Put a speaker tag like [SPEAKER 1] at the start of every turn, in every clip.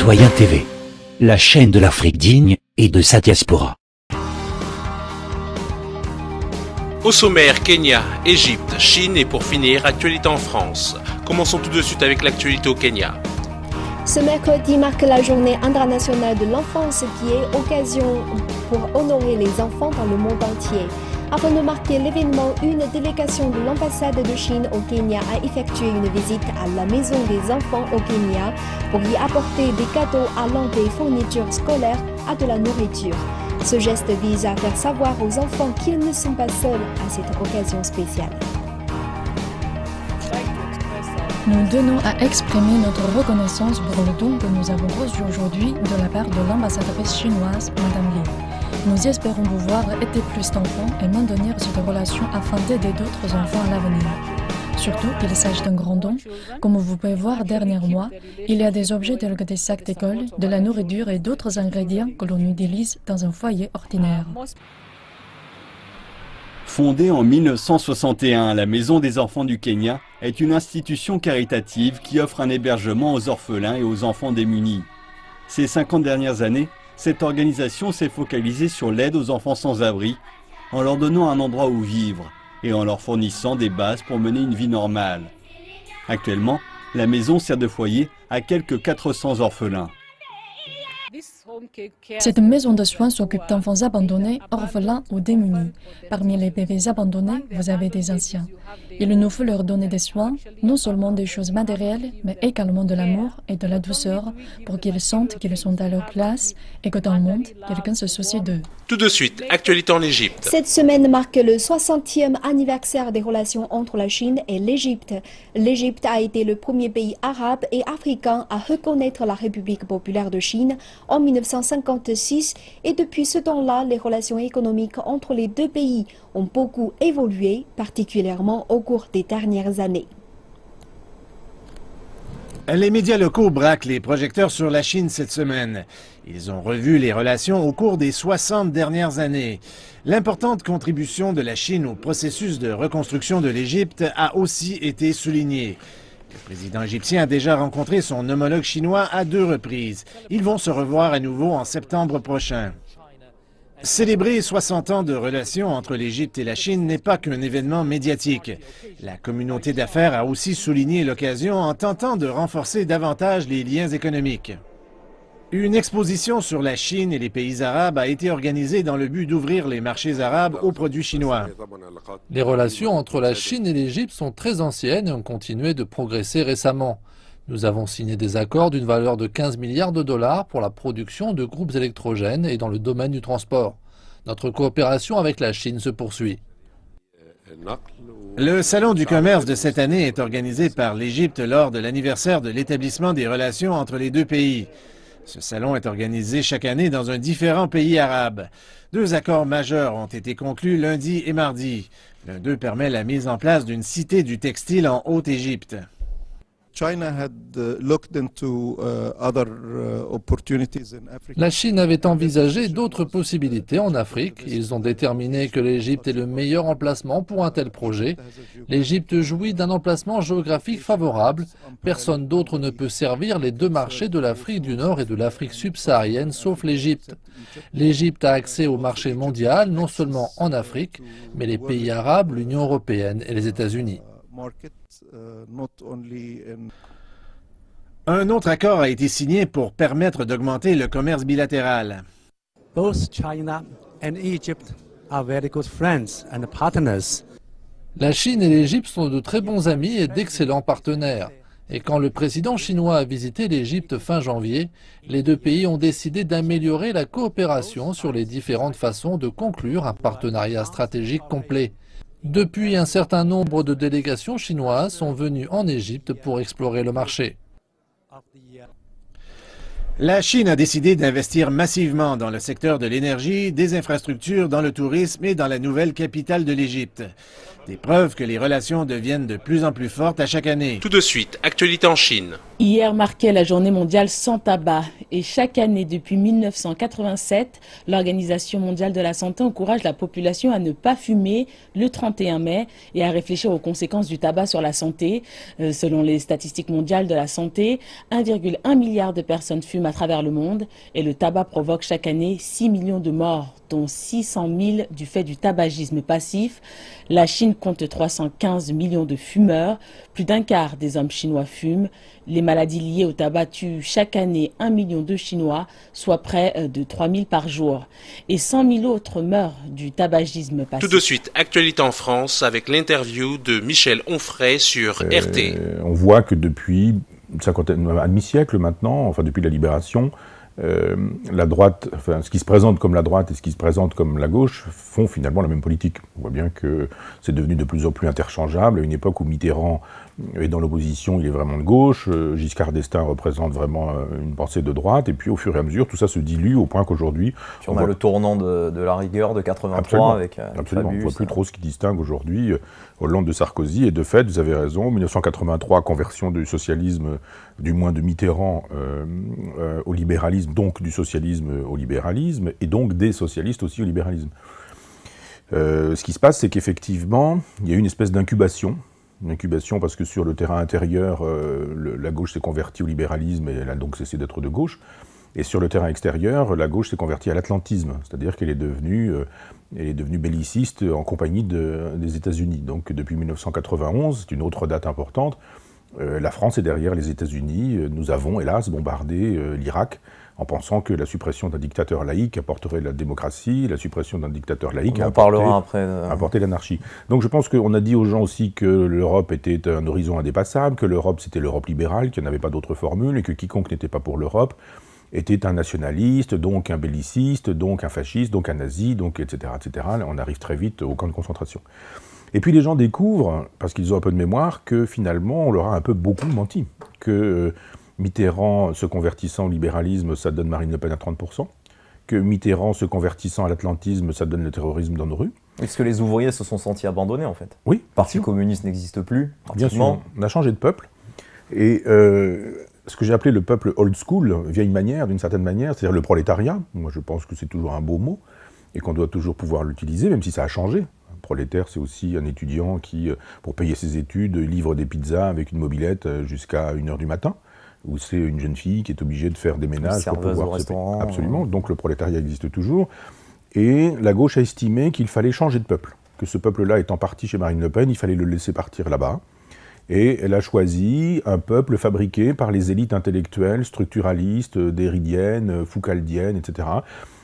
[SPEAKER 1] Citoyen TV, la chaîne de l'Afrique digne et de sa diaspora.
[SPEAKER 2] Au sommaire, Kenya, Égypte, Chine et pour finir, actualité en France. Commençons tout de suite avec l'actualité au Kenya.
[SPEAKER 3] Ce mercredi marque la journée internationale de l'enfance qui est occasion pour honorer les enfants dans le monde entier. Afin de marquer l'événement, une délégation de l'ambassade de Chine au Kenya a effectué une visite à la maison des enfants au Kenya pour y apporter des cadeaux allant des fournitures scolaires à de la nourriture. Ce geste vise à faire savoir aux enfants qu'ils ne sont pas seuls à cette occasion spéciale.
[SPEAKER 4] Nous tenons à exprimer notre reconnaissance pour le don que nous avons reçu aujourd'hui de la part de l'ambassadrice chinoise, Madame Li. Nous espérons pouvoir aider plus d'enfants et maintenir cette relation afin d'aider d'autres enfants à l'avenir. Surtout qu'il s'agit d'un grand don. Comme vous pouvez voir dernièrement, il y a des objets tels que des sacs d'école, de la nourriture et d'autres ingrédients que l'on utilise dans un foyer ordinaire.
[SPEAKER 5] Fondée en 1961, la Maison des enfants du Kenya est une institution caritative qui offre un hébergement aux orphelins et aux enfants démunis. Ces 50 dernières années, cette organisation s'est focalisée sur l'aide aux enfants sans abri, en leur donnant un endroit où vivre et en leur fournissant des bases pour mener une vie normale. Actuellement, la maison sert de foyer à quelques 400 orphelins.
[SPEAKER 4] Cette maison de soins s'occupe d'enfants abandonnés, orphelins ou démunis. Parmi les bébés abandonnés, vous avez des anciens. Il nous faut leur donner des soins, non seulement des choses matérielles, mais également de l'amour et de la douceur pour qu'ils sentent qu'ils sont à leur place et que dans le monde, quelqu'un se soucie d'eux.
[SPEAKER 2] Tout de suite, actualité en Égypte.
[SPEAKER 3] Cette semaine marque le 60e anniversaire des relations entre la Chine et l'Égypte. L'Égypte a été le premier pays arabe et africain à reconnaître la République populaire de Chine en 1956 et depuis ce temps-là, les relations économiques entre les deux pays ont beaucoup évolué, particulièrement au cours des dernières années.
[SPEAKER 6] Les médias locaux braquent les projecteurs sur la Chine cette semaine. Ils ont revu les relations au cours des 60 dernières années. L'importante contribution de la Chine au processus de reconstruction de l'Égypte a aussi été soulignée. Le président égyptien a déjà rencontré son homologue chinois à 2 reprises. Ils vont se revoir à nouveau en septembre prochain. Célébrer 60 ans de relations entre l'Égypte et la Chine n'est pas qu'un événement médiatique. La communauté d'affaires a aussi souligné l'occasion en tentant de renforcer davantage les liens économiques. Une exposition sur la Chine et les pays arabes a été organisée dans le but d'ouvrir les marchés arabes aux produits chinois.
[SPEAKER 7] Les relations entre la Chine et l'Égypte sont très anciennes et ont continué de progresser récemment. Nous avons signé des accords d'une valeur de 15 milliards de dollars pour la production de groupes électrogènes et dans le domaine du transport. Notre coopération avec la Chine se poursuit.
[SPEAKER 6] Le Salon du commerce de cette année est organisé par l'Égypte lors de l'anniversaire de l'établissement des relations entre les deux pays. Ce salon est organisé chaque année dans un différent pays arabe. 2 accords majeurs ont été conclus lundi et mardi. L'un d'eux permet la mise en place d'une cité du textile en Haute-Égypte.
[SPEAKER 7] La Chine avait envisagé d'autres possibilités en Afrique. Ils ont déterminé que l'Égypte est le meilleur emplacement pour un tel projet. L'Égypte jouit d'un emplacement géographique favorable. Personne d'autre ne peut servir les 2 marchés de l'Afrique du Nord et de l'Afrique subsaharienne, sauf l'Égypte. L'Égypte a accès au marché mondial, non seulement en Afrique, mais les pays arabes, l'Union européenne et les États-Unis.
[SPEAKER 6] Un autre accord a été signé pour permettre d'augmenter le commerce bilatéral.
[SPEAKER 7] La Chine et l'Égypte sont de très bons amis et d'excellents partenaires. Et quand le président chinois a visité l'Égypte fin janvier, les 2 pays ont décidé d'améliorer la coopération sur les différentes façons de conclure un partenariat stratégique complet. Depuis, un certain nombre de délégations chinoises sont venues en Égypte pour explorer le marché.
[SPEAKER 6] La Chine a décidé d'investir massivement dans le secteur de l'énergie, des infrastructures, dans le tourisme et dans la nouvelle capitale de l'Égypte. Des preuves que les relations deviennent de plus en plus fortes à chaque année.
[SPEAKER 2] Tout de suite, actualité en Chine.
[SPEAKER 8] Hier marquait la journée mondiale sans tabac et chaque année depuis 1987, l'Organisation mondiale de la santé encourage la population à ne pas fumer le 31 mai et à réfléchir aux conséquences du tabac sur la santé. Selon les statistiques mondiales de la santé, 1,1 milliard de personnes fument à travers le monde et le tabac provoque chaque année 6 millions de morts, dont 600 000 du fait du tabagisme passif. La Chine compte 315 millions de fumeurs, plus d'un quart des hommes chinois fument. Les maladies liées au tabac tuent chaque année 1 million de Chinois, soit près de 3 000 par jour. Et 100 000 autres meurent du tabagisme passif.
[SPEAKER 2] Tout de suite, actualité en France avec l'interview de Michel Onfray sur RT.
[SPEAKER 9] On voit que depuis une cinquantaine, un demi-siècle maintenant, enfin depuis la Libération, la droite, enfin, ce qui se présente comme la droite et ce qui se présente comme la gauche font finalement la même politique. On voit bien que c'est devenu de plus en plus interchangeable. À une époque où Mitterrand est dans l'opposition, il est vraiment de gauche. Giscard d'Estaing représente vraiment une pensée de droite. Et puis au fur et à mesure, tout ça se dilue au point qu'aujourd'hui...
[SPEAKER 10] On a le tournant de la rigueur de 83
[SPEAKER 9] absolument,
[SPEAKER 10] avec
[SPEAKER 9] absolument.
[SPEAKER 10] Fabius.
[SPEAKER 9] On ne voit plus trop ce qui distingue aujourd'hui Hollande de Sarkozy. Et de fait, vous avez raison, 1983, conversion du socialisme, du moins de Mitterrand, au libéralisme, donc du socialisme au libéralisme, et donc des socialistes aussi au libéralisme. Ce qui se passe, c'est qu'effectivement, il y a eu une espèce d'incubation. Une incubation parce que sur le terrain intérieur, la gauche s'est convertie au libéralisme et elle a donc cessé d'être de gauche. Et sur le terrain extérieur, la gauche s'est convertie à l'atlantisme, c'est-à-dire qu'elle est devenue belliciste en compagnie des États-Unis. Donc depuis 1991, c'est une autre date importante, la France est derrière les États-Unis. Nous avons, hélas, bombardé l'Irak en pensant que la suppression d'un dictateur laïque apporterait la démocratie, la suppression d'un dictateur laïque apporterait l'anarchie. Donc je pense qu'on a dit aux gens aussi que l'Europe était un horizon indépassable, que l'Europe c'était l'Europe libérale, qu'il n'y avait pas d'autre formule, et que quiconque n'était pas pour l'Europe était un nationaliste, donc un belliciste, donc un fasciste, donc un nazi, donc etc., etc. On arrive très vite au camp de concentration. Et puis les gens découvrent, parce qu'ils ont un peu de mémoire, que finalement on leur a un peu beaucoup menti, que Mitterrand se convertissant au libéralisme, ça donne Marine Le Pen à 30%, que Mitterrand se convertissant à l'atlantisme, ça donne le terrorisme dans nos rues.
[SPEAKER 10] Est-ce que les ouvriers se sont sentis abandonnés en fait?
[SPEAKER 9] Oui.
[SPEAKER 10] Le Parti communiste n'existe plus,
[SPEAKER 9] bien sûr, on a changé de peuple, et ce que j'ai appelé le peuple old school, vieille manière, d'une certaine manière, c'est-à-dire le prolétariat, moi je pense que c'est toujours un beau mot, et qu'on doit toujours pouvoir l'utiliser, même si ça a changé. Un prolétaire, c'est aussi un étudiant qui, pour payer ses études, livre des pizzas avec une mobilette jusqu'à 1h du matin, ou c'est une jeune fille qui est obligée de faire des ménages pour pouvoir se payer. Absolument, donc le prolétariat existe toujours, et la gauche a estimé qu'il fallait changer de peuple, que ce peuple-là étant parti chez Marine Le Pen, il fallait le laisser partir là-bas, et elle a choisi un peuple fabriqué par les élites intellectuelles, structuralistes, derridiennes, foucaldiennes, etc.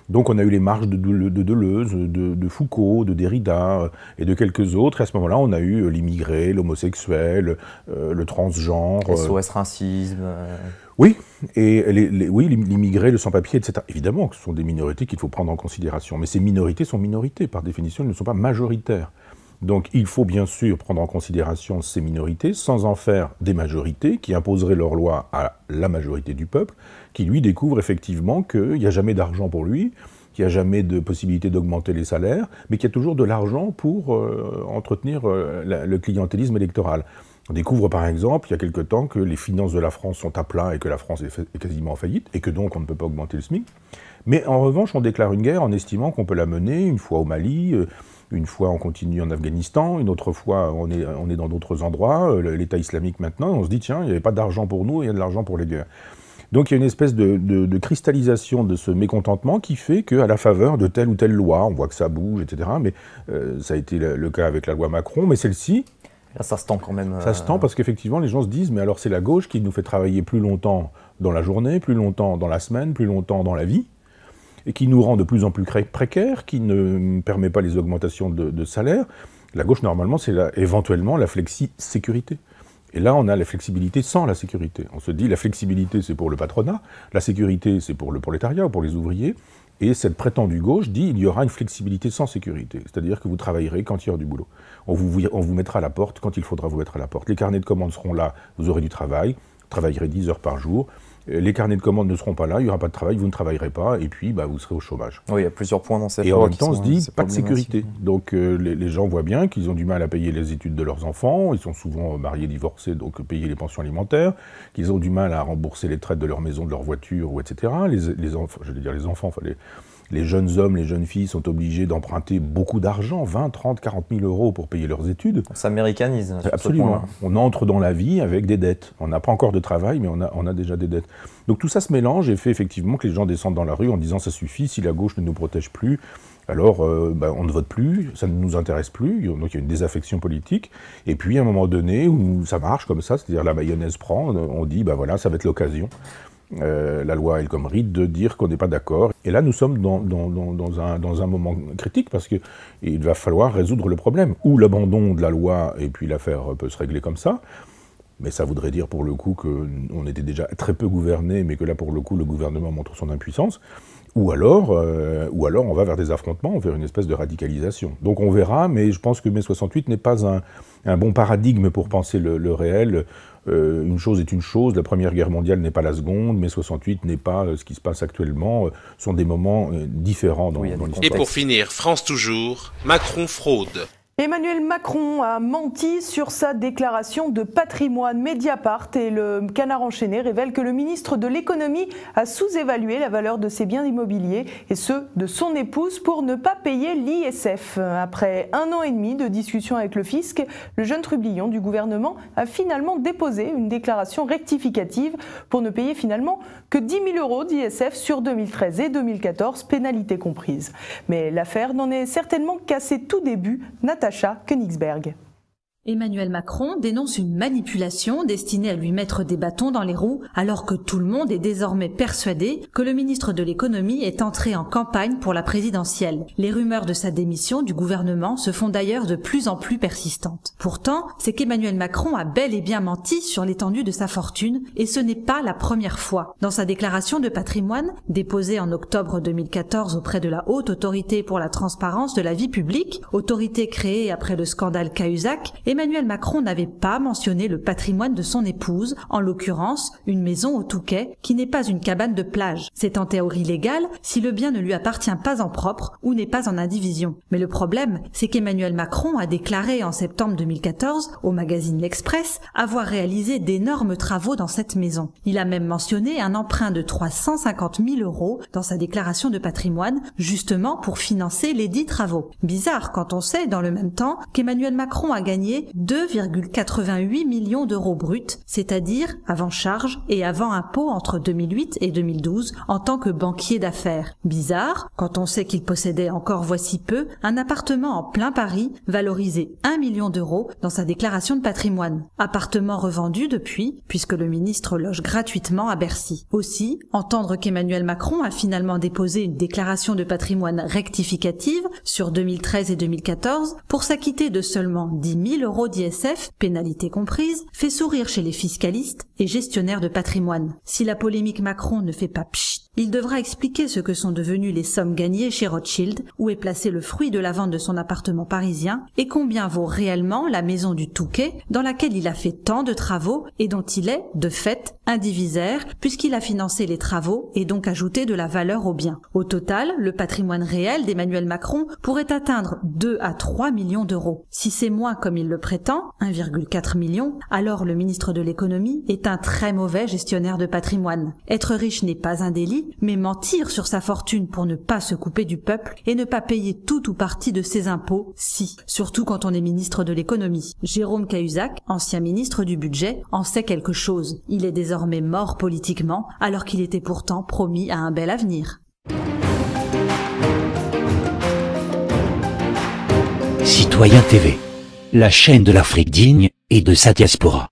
[SPEAKER 9] Donc on a eu les marches de Deleuze, de Foucault, de Derrida et de quelques autres. Et à ce moment-là, on a eu l'immigré, l'homosexuel, le transgenre.
[SPEAKER 10] SOS racisme.
[SPEAKER 9] Oui, et oui, l'immigré, le sans-papier, etc. Évidemment que ce sont des minorités qu'il faut prendre en considération. Mais ces minorités sont minorités. Par définition, elles ne sont pas majoritaires. Donc il faut bien sûr prendre en considération ces minorités sans en faire des majorités qui imposeraient leur loi à la majorité du peuple, qui lui découvre effectivement qu'il n'y a jamais d'argent pour lui, qu'il n'y a jamais de possibilité d'augmenter les salaires, mais qu'il y a toujours de l'argent pour entretenir le clientélisme électoral. On découvre par exemple, il y a quelque temps, que les finances de la France sont à plat et que la France est quasiment en faillite, et que donc on ne peut pas augmenter le SMIC. Mais en revanche, on déclare une guerre en estimant qu'on peut la mener une fois au Mali, une fois on continue en Afghanistan, une autre fois on est dans d'autres endroits, l'État islamique maintenant, on se dit tiens, il n'y avait pas d'argent pour nous, il y a de l'argent pour les guerres. Donc il y a une espèce de cristallisation de ce mécontentement qui fait qu'à la faveur de telle ou telle loi, on voit que ça bouge, etc. Mais ça a été le cas avec la loi Macron, mais celle-ci...
[SPEAKER 10] Là, ça se tend quand même.
[SPEAKER 9] Ça se tend parce qu'effectivement les gens se disent mais alors c'est la gauche qui nous fait travailler plus longtemps dans la journée, plus longtemps dans la semaine, plus longtemps dans la vie, et qui nous rend de plus en plus précaires, qui ne permet pas les augmentations de salaire. La gauche, normalement, c'est éventuellement la flexi-sécurité. Et là, on a la flexibilité sans la sécurité. On se dit, la flexibilité, c'est pour le patronat, la sécurité, c'est pour le prolétariat, ou pour les ouvriers, et cette prétendue gauche dit, il y aura une flexibilité sans sécurité, c'est-à-dire que vous travaillerez quand il y aura du boulot. On vous mettra à la porte quand il faudra vous mettre à la porte. Les carnets de commandes seront là, vous aurez du travail, vous travaillerez 10 heures par jour, les carnets de commandes ne seront pas là, il n'y aura pas de travail, vous ne travaillerez pas, et puis vous serez au chômage.
[SPEAKER 10] Oui, il y a plusieurs points dans cette
[SPEAKER 9] loi. Et en même temps, on se dit, pas de sécurité.
[SPEAKER 10] aussi.
[SPEAKER 9] Donc les gens voient bien qu'ils ont du mal à payer les études de leurs enfants, ils sont souvent mariés, divorcés, donc payer les pensions alimentaires, qu'ils ont du mal à rembourser les traites de leur maison, de leur voiture, ou etc. Les enfants, les jeunes hommes, les jeunes filles sont obligés d'emprunter beaucoup d'argent, 20, 30, 40 000 euros pour payer leurs études.
[SPEAKER 10] On s'américanise.
[SPEAKER 9] Absolument. On entre dans la vie avec des dettes. On n'a pas encore de travail, mais on a déjà des dettes. Donc tout ça se mélange et fait effectivement que les gens descendent dans la rue en disant ça suffit, si la gauche ne nous protège plus, alors on ne vote plus, ça ne nous intéresse plus, donc il y a une désaffection politique. Et puis à un moment donné où ça marche comme ça, c'est-à-dire la mayonnaise prend, on dit voilà, ça va être l'occasion. La loi El Khomri de dire qu'on n'est pas d'accord. Et là, nous sommes dans un moment critique parce qu'il va falloir résoudre le problème. Ou l'abandon de la loi et puis l'affaire peut se régler comme ça. Mais ça voudrait dire pour le coup qu'on était déjà très peu gouverné, mais que là pour le coup le gouvernement montre son impuissance. Ou alors on va vers des affrontements, vers une espèce de radicalisation. Donc on verra, mais je pense que mai 68 n'est pas un bon paradigme pour penser le réel. Une chose est une chose, la Première Guerre mondiale n'est pas la seconde, mai 68 n'est pas ce qui se passe actuellement, sont des moments différents dans l'histoire.
[SPEAKER 2] Et pour finir, France toujours, Macron fraude.
[SPEAKER 11] Emmanuel Macron a menti sur sa déclaration de patrimoine. Mediapart et le Canard enchaîné révèlent que le ministre de l'économie a sous-évalué la valeur de ses biens immobiliers et ceux de son épouse pour ne pas payer l'ISF. Après 1 an et demi de discussion avec le fisc, le jeune trublion du gouvernement a finalement déposé une déclaration rectificative pour ne payer finalement que 10 000 euros d'ISF sur 2013 et 2014, pénalité comprise. Mais l'affaire n'en est certainement qu'à ses tout débuts. Natacha Königsberg.
[SPEAKER 12] Emmanuel Macron dénonce une manipulation destinée à lui mettre des bâtons dans les roues, alors que tout le monde est désormais persuadé que le ministre de l'économie est entré en campagne pour la présidentielle. Les rumeurs de sa démission du gouvernement se font d'ailleurs de plus en plus persistantes. Pourtant, c'est qu'Emmanuel Macron a bel et bien menti sur l'étendue de sa fortune, et ce n'est pas la première fois. Dans sa déclaration de patrimoine, déposée en octobre 2014 auprès de la Haute Autorité pour la transparence de la vie publique, autorité créée après le scandale Cahuzac, Emmanuel Macron n'avait pas mentionné le patrimoine de son épouse, en l'occurrence une maison au Touquet, qui n'est pas une cabane de plage. C'est en théorie légal si le bien ne lui appartient pas en propre ou n'est pas en indivision. Mais le problème, c'est qu'Emmanuel Macron a déclaré en septembre 2014 au magazine L'Express avoir réalisé d'énormes travaux dans cette maison. Il a même mentionné un emprunt de 350 000 euros dans sa déclaration de patrimoine, justement pour financer les dits travaux. Bizarre quand on sait dans le même temps qu'Emmanuel Macron a gagné 2,88 millions d'euros bruts, c'est-à-dire avant charge et avant impôt entre 2008 et 2012 en tant que banquier d'affaires. Bizarre quand on sait qu'il possédait encore voici peu un appartement en plein Paris valorisé 1 million d'euros dans sa déclaration de patrimoine. Appartement revendu depuis, puisque le ministre loge gratuitement à Bercy. Aussi, entendre qu'Emmanuel Macron a finalement déposé une déclaration de patrimoine rectificative sur 2013 et 2014 pour s'acquitter de seulement 10 000 euros d'ISF, pénalité comprise, fait sourire chez les fiscalistes et gestionnaires de patrimoine. Si la polémique Macron ne fait pas pchit, il devra expliquer ce que sont devenues les sommes gagnées chez Rothschild, où est placé le fruit de la vente de son appartement parisien, et combien vaut réellement la maison du Touquet, dans laquelle il a fait tant de travaux et dont il est, de fait, indivisaire, puisqu'il a financé les travaux et donc ajouté de la valeur au bien. Au total, le patrimoine réel d'Emmanuel Macron pourrait atteindre 2 à 3 millions d'euros. Si c'est moins comme il le prétend, 1,4 million, alors le ministre de l'économie est un très mauvais gestionnaire de patrimoine. Être riche n'est pas un délit, mais mentir sur sa fortune pour ne pas se couper du peuple et ne pas payer tout ou partie de ses impôts, si. Surtout quand on est ministre de l'économie. Jérôme Cahuzac, ancien ministre du budget, en sait quelque chose. Il est désormais mort politiquement, alors qu'il était pourtant promis à un bel avenir.
[SPEAKER 1] Citoyen TV, la chaîne de l'Afrique digne et de sa diaspora.